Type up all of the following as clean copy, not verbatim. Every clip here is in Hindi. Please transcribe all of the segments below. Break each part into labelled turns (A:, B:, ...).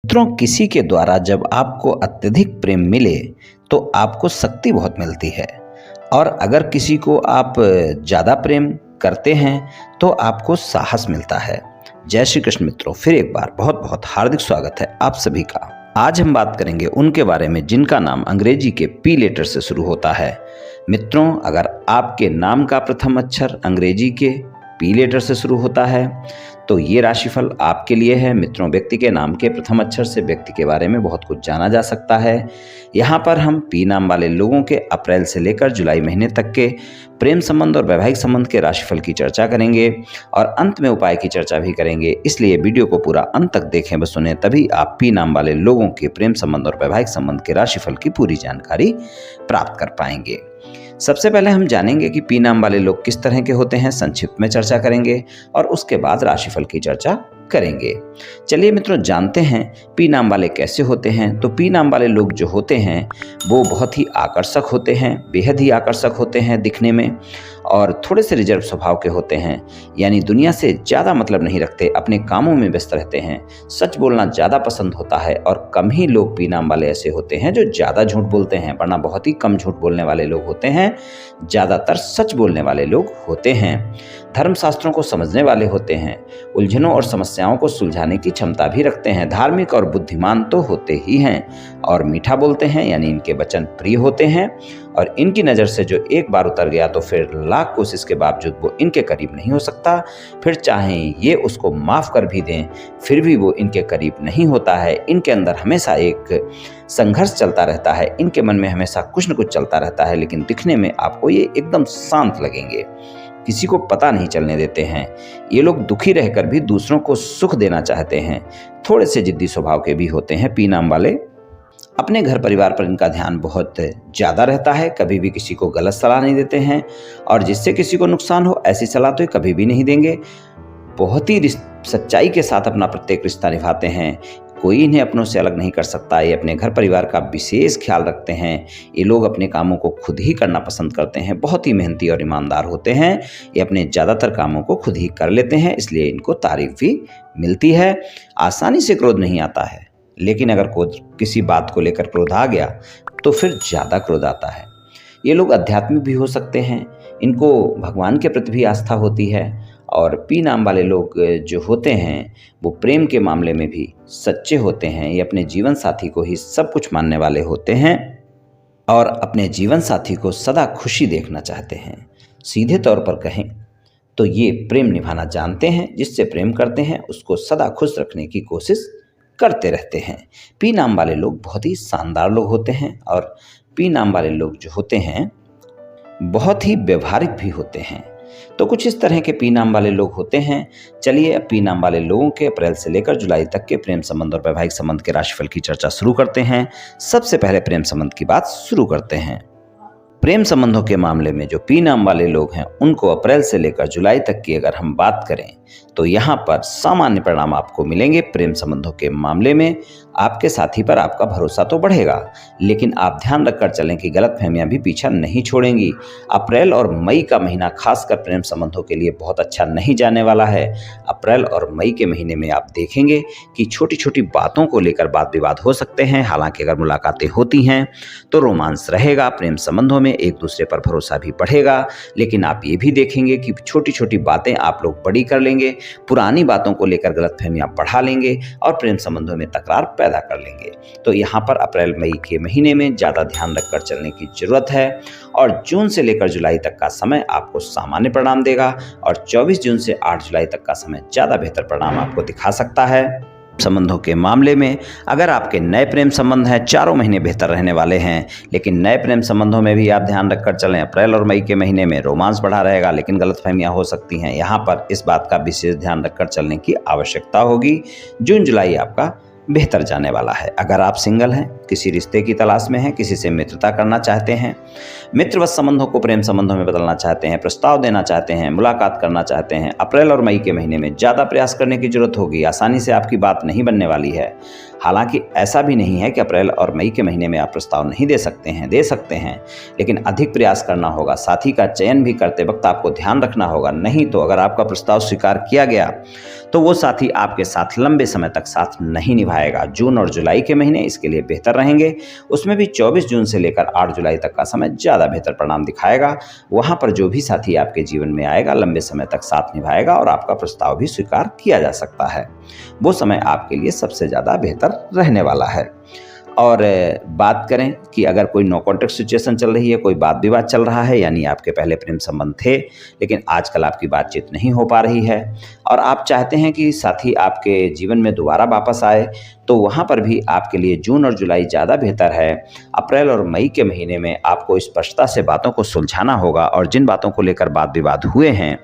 A: मित्रों, किसी के द्वारा जब आपको अत्यधिक प्रेम मिले तो आपको शक्ति बहुत मिलती है। और अगर किसी को आप ज़्यादा प्रेम करते हैं तो आपको साहस मिलता है। जय श्री कृष्ण मित्रों, फिर एक बार बहुत बहुत हार्दिक स्वागत है आप सभी का। आज हम बात करेंगे उनके बारे में जिनका नाम अंग्रेजी के पी लेटर से शुरू होता है। मित्रों, अगर आपके नाम का प्रथम अक्षर अंग्रेजी के पी लेटर से शुरू होता है तो ये राशिफल आपके लिए है। मित्रों, व्यक्ति के नाम के प्रथम अक्षर से व्यक्ति के बारे में बहुत कुछ जाना जा सकता है। यहाँ पर हम पी नाम वाले लोगों के अप्रैल से लेकर जुलाई महीने तक के प्रेम संबंध और वैवाहिक संबंध के राशिफल की चर्चा करेंगे और अंत में उपाय की चर्चा भी करेंगे। इसलिए वीडियो को पूरा अंत तक देखें व सुने, तभी आप पी नाम वाले लोगों के प्रेम संबंध और वैवाहिक संबंध के राशिफल की पूरी जानकारी प्राप्त कर पाएंगे। सबसे पहले हम जानेंगे कि पी नाम वाले लोग किस तरह के होते हैं, संक्षिप्त में चर्चा करेंगे और उसके बाद राशिफल की चर्चा करेंगे। चलिए मित्रों, जानते हैं पी नाम वाले कैसे होते हैं। तो पी नाम वाले लोग जो होते हैं वो बहुत ही आकर्षक होते हैं, बेहद ही आकर्षक होते हैं दिखने में, और थोड़े से रिजर्व स्वभाव के होते हैं। यानी दुनिया से ज़्यादा मतलब नहीं रखते, अपने कामों में व्यस्त रहते हैं, सच बोलना ज़्यादा पसंद होता है। और कम ही लोग पी नाम वाले ऐसे होते हैं जो ज़्यादा झूठ बोलते हैं, वरना बहुत ही कम झूठ बोलने वाले लोग होते हैं, ज़्यादातर सच बोलने वाले लोग होते हैं। धर्मशास्त्रों को समझने वाले होते हैं, उलझनों और समस्याओं को सुलझाने की क्षमता भी रखते हैं। धार्मिक और बुद्धिमान तो होते ही हैं और मीठा बोलते हैं, यानी इनके वचन प्रिय होते हैं। और इनकी नज़र से जो एक बार उतर गया तो फिर लाख कोशिश के बावजूद वो इनके करीब नहीं हो सकता। फिर चाहें ये उसको माफ़ कर भी दें फिर भी वो इनके करीब नहीं होता है। इनके अंदर हमेशा एक संघर्ष चलता रहता है, इनके मन में हमेशा कुछ न कुछ चलता रहता है। लेकिन दिखने में आपको ये एकदम शांत लगेंगे, किसी को पता नहीं चलने देते हैं। ये लोग दुखी रहकर भी दूसरों को सुख देना चाहते हैं। थोड़े से जिद्दी स्वभाव के भी होते हैं पी नाम वाले। अपने घर परिवार पर इनका ध्यान बहुत ज़्यादा रहता है, कभी भी किसी को गलत सलाह नहीं देते हैं और जिससे किसी को नुकसान हो ऐसी सलाह तो ये कभी भी नहीं देंगे। बहुत ही सच्चाई के साथ अपना प्रत्येक रिश्ता निभाते हैं, कोई इन्हें अपनों से अलग नहीं कर सकता। ये अपने घर परिवार का विशेष ख्याल रखते हैं। ये लोग अपने कामों को खुद ही करना पसंद करते हैं, बहुत ही मेहनती और ईमानदार होते हैं। ये अपने ज़्यादातर कामों को खुद ही कर लेते हैं, इसलिए इनको तारीफ भी मिलती है। आसानी से क्रोध नहीं आता है, लेकिन अगर किसी बात को लेकर क्रोध आ गया तो फिर ज़्यादा क्रोध आता है। ये लोग आध्यात्मिक भी हो सकते हैं, इनको भगवान के प्रति भी आस्था होती है। और पी नाम वाले लोग जो होते हैं वो प्रेम के मामले में भी सच्चे होते हैं। ये अपने जीवन साथी को ही सब कुछ मानने वाले होते हैं और अपने जीवन साथी को सदा खुशी देखना चाहते हैं। सीधे तौर पर कहें तो ये प्रेम निभाना जानते हैं, जिससे प्रेम करते हैं उसको सदा खुश रखने की कोशिश करते रहते हैं। पी नाम वाले लोग बहुत ही शानदार लोग होते हैं और पी नाम वाले लोग जो होते हैं बहुत ही व्यवहारिक भी होते हैं। तो कुछ इस तरह के पी नाम वाले लोग होते हैं। चलिए अब पी नाम वाले लोगों के अप्रैल से लेकर जुलाई तक के प्रेम संबंध और वैवाहिक संबंध के राशिफल की चर्चा शुरू करते हैं। सबसे पहले प्रेम संबंध की बात शुरू करते हैं। प्रेम संबंधों के मामले में जो पी नाम वाले लोग हैं उनको अप्रैल से लेकर जुलाई तक की अगर हम बात करें तो यहाँ पर सामान्य परिणाम आपको मिलेंगे। प्रेम संबंधों के मामले में आपके साथी पर आपका भरोसा तो बढ़ेगा, लेकिन आप ध्यान रखकर चलें कि गलतफहमियां भी पीछा नहीं छोड़ेंगी। अप्रैल और मई का महीना खासकर प्रेम संबंधों के लिए बहुत अच्छा नहीं जाने वाला है। अप्रैल और मई के महीने में आप देखेंगे कि छोटी छोटी बातों को लेकर वाद विवाद हो सकते हैं। हालांकि अगर मुलाकातें होती हैं तो रोमांस रहेगा, प्रेम संबंधों में एक दूसरे पर भरोसा भी बढ़ेगा। लेकिन आप ये भी देखेंगे कि छोटी छोटी बातें आप लोग बड़ी कर लेंगे, पुरानी बातों को लेकर गलतफहमियां बढ़ा लेंगे और प्रेम संबंधों में तकरार पैदा कर लेंगे। तो यहाँ पर अप्रैल मई के महीने में ज़्यादा ध्यान रखकर चलने की जरूरत है। और जून से लेकर जुलाई तक का समय आपको सामान्य परिणाम देगा और 24 जून से 8 जुलाई तक का समय ज़्यादा बेहतर परिणाम आपको दिखा सकता है। संबंधों के मामले में अगर आपके नए प्रेम संबंध हैं, चारों महीने बेहतर रहने वाले हैं। लेकिन नए प्रेम संबंधों में भी आप ध्यान रखकर चलें। अप्रैल और मई के महीने में रोमांस बढ़ा रहेगा, लेकिन गलतफहमियां हो सकती हैं। यहाँ पर इस बात का विशेष ध्यान रखकर चलने की आवश्यकता होगी। जून जुलाई आपका बेहतर जाने वाला है। अगर आप सिंगल हैं किसी रिश्ते की तलाश में हैं, किसी से मित्रता करना चाहते हैं, मित्रवत संबंधों को प्रेम संबंधों में बदलना चाहते हैं, प्रस्ताव देना चाहते हैं, मुलाकात करना चाहते हैं, अप्रैल और मई के महीने में ज़्यादा प्रयास करने की जरूरत होगी, आसानी से आपकी बात नहीं बनने वाली है। हालांकि ऐसा भी नहीं है कि अप्रैल और मई के महीने में आप प्रस्ताव नहीं दे सकते हैं, दे सकते हैं, लेकिन अधिक प्रयास करना होगा। साथी का चयन भी करते वक्त आपको ध्यान रखना होगा, नहीं तो अगर आपका प्रस्ताव स्वीकार किया गया तो वो साथी आपके साथ लंबे समय तक साथ नहीं निभाएगा। जून और जुलाई के महीने इसके लिए बेहतर रहेंगे, उसमें भी 24 जून से लेकर 8 जुलाई तक का समय ज़्यादा बेहतर परिणाम दिखाएगा। वहाँ पर जो भी साथी आपके जीवन में आएगा लंबे समय तक साथ निभाएगा और आपका प्रस्ताव भी स्वीकार किया जा सकता है। वो समय आपके लिए सबसे ज़्यादा बेहतर रहने वाला है। और बात करें कि अगर कोई नो कॉन्टैक्ट सिचुएशन चल रही है, कोई वाद विवाद चल रहा है, यानी आपके पहले प्रेम संबंध थे लेकिन आजकल आपकी बातचीत नहीं हो पा रही है और आप चाहते हैं कि साथी आपके जीवन में दोबारा वापस आए, तो वहाँ पर भी आपके लिए जून और जुलाई ज़्यादा बेहतर है। अप्रैल और मई के महीने में आपको स्पष्टता से बातों को सुलझाना होगा और जिन बातों को लेकर वाद विवाद हुए हैं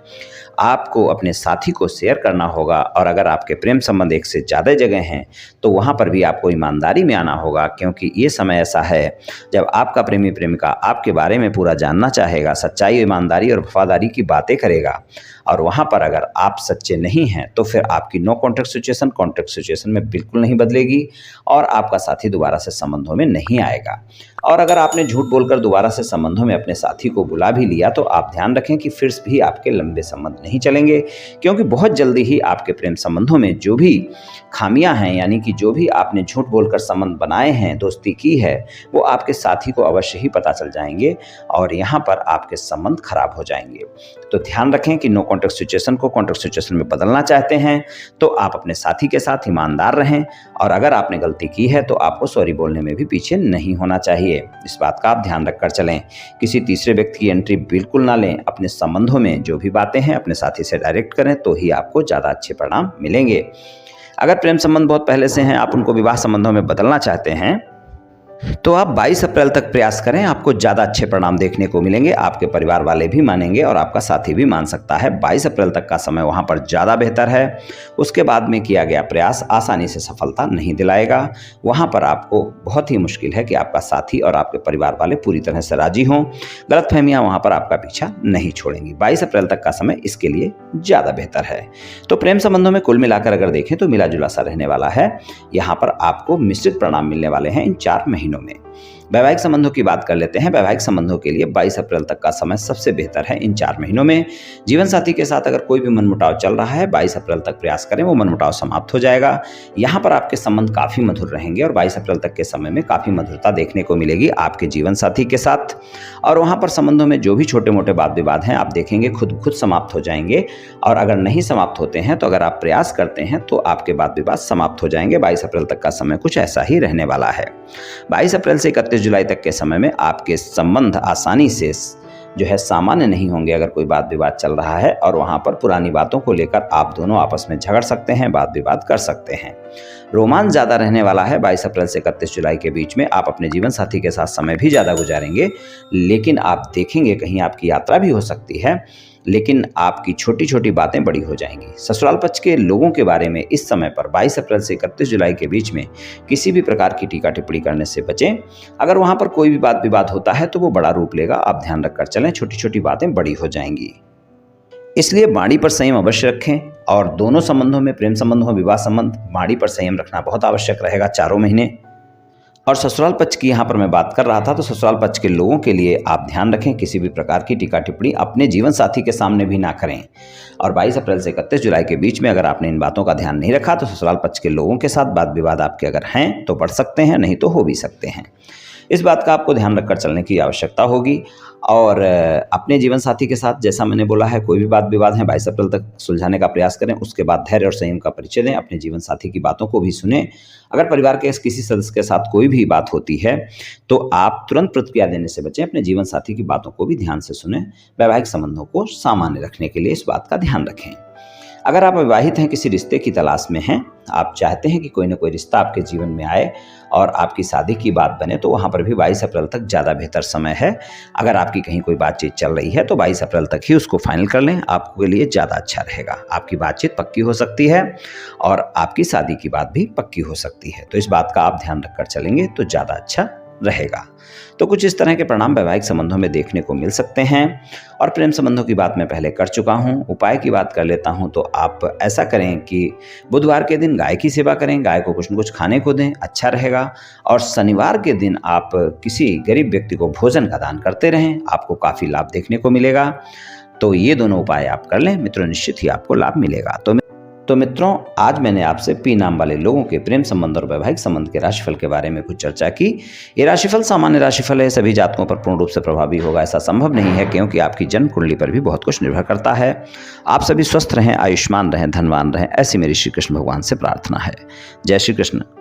A: आपको अपने साथी को शेयर करना होगा। और अगर आपके प्रेम संबंध एक से ज़्यादा जगह हैं तो वहाँ पर भी आपको ईमानदारी में आना होगा, क्योंकि ये समय ऐसा है जब आपका प्रेमी प्रेमिका आपके बारे में पूरा जानना चाहेगा, सच्चाई, ईमानदारी और वफादारी की बातें करेगा। और वहाँ पर अगर आप सच्चे नहीं हैं तो फिर आपकी no contact situation contact situation में बिल्कुल नहीं बदलेगी और आपका साथी दोबारा से संबंधों में नहीं आएगा। और अगर आपने झूठ बोलकर दोबारा से संबंधों में अपने साथी को बुला भी लिया तो आप ध्यान रखें कि फिर भी आपके लंबे संबंध नहीं चलेंगे, क्योंकि बहुत जल्दी ही आपके प्रेम संबंधों में जो भी खामियां हैं, यानी कि जो भी आपने झूठ बोलकर संबंध बनाए हैं, दोस्ती की है, वो आपके साथी को अवश्य ही पता चल जाएंगे और यहाँ पर आपके संबंध खराब हो जाएंगे। तो ध्यान रखें कि नो कॉन्टैक्ट सिचुएशन को कॉन्टैक्ट सिचुएशन में बदलना चाहते हैं तो आप अपने साथी के साथ ईमानदार रहें और अगर आपने गलती की है तो आपको सॉरी बोलने में भी पीछे नहीं होना चाहिए। इस बात का आप ध्यान रखकर चलें। किसी तीसरे व्यक्ति की एंट्री बिल्कुल ना लें। अपने संबंधों में जो भी बातें हैं अपने साथी से डायरेक्ट करें तो ही आपको ज़्यादा अच्छे परिणाम मिलेंगे। अगर प्रेम संबंध बहुत पहले से हैं, आप उनको विवाह संबंधों में बदलना चाहते हैं तो आप 22 अप्रैल तक प्रयास करें, आपको ज़्यादा अच्छे परिणाम देखने को मिलेंगे। आपके परिवार वाले भी मानेंगे और आपका साथी भी मान सकता है। 22 अप्रैल तक का समय वहाँ पर ज़्यादा बेहतर है। उसके बाद में किया गया प्रयास आसानी से सफलता नहीं दिलाएगा। वहाँ पर आपको बहुत ही मुश्किल है कि आपका साथी और आपके परिवार वाले पूरी तरह से राजी हों। गलतफहमियाँ वहाँ पर आपका पीछा नहीं छोड़ेंगी। 22 अप्रैल तक का समय इसके लिए ज़्यादा बेहतर है। तो प्रेम संबंधों में कुल मिलाकर अगर देखें तो मिला जुला सा रहने वाला है। यहाँ पर आपको मिश्रित परिणाम मिलने वाले हैं इन 4 महीनों में। वैवाहिक संबंधों की बात कर लेते हैं। वैवाहिक संबंधों के लिए 22 अप्रैल तक का समय सबसे बेहतर है। इन 4 महीनों में जीवन साथी के साथ अगर कोई भी मनमुटाव चल रहा है, 22 अप्रैल तक प्रयास करें, वो मनमुटाव समाप्त हो जाएगा। यहाँ पर आपके संबंध काफ़ी मधुर रहेंगे और 22 अप्रैल तक के समय में काफ़ी मधुरता देखने को मिलेगी आपके जीवन साथी के साथ। और वहाँ पर संबंधों में जो भी छोटे मोटे वाद विवाद हैं आप देखेंगे खुद समाप्त हो जाएंगे। और अगर नहीं समाप्त होते हैं तो अगर आप प्रयास करते हैं तो आपके वाद विवाद समाप्त हो जाएंगे। 22 अप्रैल तक का समय कुछ ऐसा ही रहने वाला है। 22 अप्रैल से 31 जुलाई तक के समय में आपके संबंध आसानी से जो है सामान्य नहीं होंगे। अगर कोई वाद विवाद चल रहा है और वहाँ पर पुरानी बातों को लेकर आप दोनों आपस में झगड़ सकते हैं, वाद विवाद कर सकते हैं। रोमांच ज़्यादा रहने वाला है। 22 अप्रैल से 31 जुलाई के बीच में आप अपने जीवन साथी के साथ समय भी ज़्यादा गुजारेंगे, लेकिन आप देखेंगे कहीं आपकी यात्रा भी हो सकती है, लेकिन आपकी छोटी छोटी बातें बड़ी हो जाएंगी। ससुराल पक्ष के लोगों के बारे में इस समय पर 22 अप्रैल से 31 जुलाई के बीच में किसी भी प्रकार की टीका टिप्पणी करने से बचें। अगर वहाँ पर कोई भी वाद विवाद होता है तो वो बड़ा रूप लेगा, आप ध्यान रखकर चलें, छोटी छोटी बातें बड़ी हो जाएंगी। इसलिए वाणी पर संयम अवश्य रखें और दोनों संबंधों में, प्रेम संबंध हो, विवाह संबंध, वाणी पर संयम रखना बहुत आवश्यक रहेगा चारों महीने। और ससुराल पक्ष की यहाँ पर मैं बात कर रहा था तो ससुराल पक्ष के लोगों के लिए आप ध्यान रखें, किसी भी प्रकार की टीका टिप्पणी अपने जीवन साथी के सामने भी ना करें। और 22 अप्रैल से 31 जुलाई के बीच में अगर आपने इन बातों का ध्यान नहीं रखा तो ससुराल पक्ष के लोगों के साथ वाद विवाद आपके अगर हैं तो बढ़ सकते हैं, नहीं तो हो भी सकते हैं। इस बात का आपको ध्यान रखकर चलने की आवश्यकता होगी। और अपने जीवन साथी के साथ जैसा मैंने बोला है, कोई भी वाद विवाद है 22 अप्रैल तक सुलझाने का प्रयास करें। उसके बाद धैर्य और संयम का परिचय दें, अपने जीवन साथी की बातों को भी सुनें। अगर परिवार के किसी सदस्य के साथ कोई भी बात होती है तो आप तुरंत प्रतिक्रिया देने से बचें, अपने जीवन साथी की बातों को भी ध्यान से सुनें। वैवाहिक संबंधों को सामान्य रखने के लिए इस बात का ध्यान रखें। अगर आप विवाहित हैं, किसी रिश्ते की तलाश में हैं, आप चाहते हैं कि कोई ना कोई रिश्ता आपके जीवन में आए और आपकी शादी की बात बने, तो वहाँ पर भी 22 अप्रैल तक ज़्यादा बेहतर समय है। अगर आपकी कहीं कोई बातचीत चल रही है तो 22 अप्रैल तक ही उसको फाइनल कर लें, आपके लिए ज़्यादा अच्छा रहेगा। आपकी बातचीत पक्की हो सकती है और आपकी शादी की बात भी पक्की हो सकती है। तो इस बात का आप ध्यान रखकर चलेंगे तो ज़्यादा अच्छा रहेगा। तो कुछ इस तरह के परिणाम वैवाहिक संबंधों में देखने को मिल सकते हैं। और प्रेम संबंधों की बात मैं पहले कर चुका हूँ। उपाय की बात कर लेता हूँ। तो आप ऐसा करें कि बुधवार के दिन गाय की सेवा करें, गाय को कुछ न कुछ खाने को दें, अच्छा रहेगा। और शनिवार के दिन आप किसी गरीब व्यक्ति को भोजन का दान करते रहें, आपको काफ़ी लाभ देखने को मिलेगा। तो ये दोनों उपाय आप कर लें मित्रों, निश्चित ही आपको लाभ मिलेगा। तो मित्रों, आज मैंने आपसे पी नाम वाले लोगों के प्रेम संबंध और वैवाहिक संबंध के राशिफल के बारे में कुछ चर्चा की। ये राशिफल सामान्य राशिफल है, सभी जातकों पर पूर्ण रूप से प्रभावी होगा ऐसा संभव नहीं है, क्योंकि आपकी जन्म कुंडली पर भी बहुत कुछ निर्भर करता है। आप सभी स्वस्थ रहें, आयुष्मान रहें, धनवान रहें, ऐसी मेरी श्री कृष्ण भगवान से प्रार्थना है। जय श्री कृष्ण।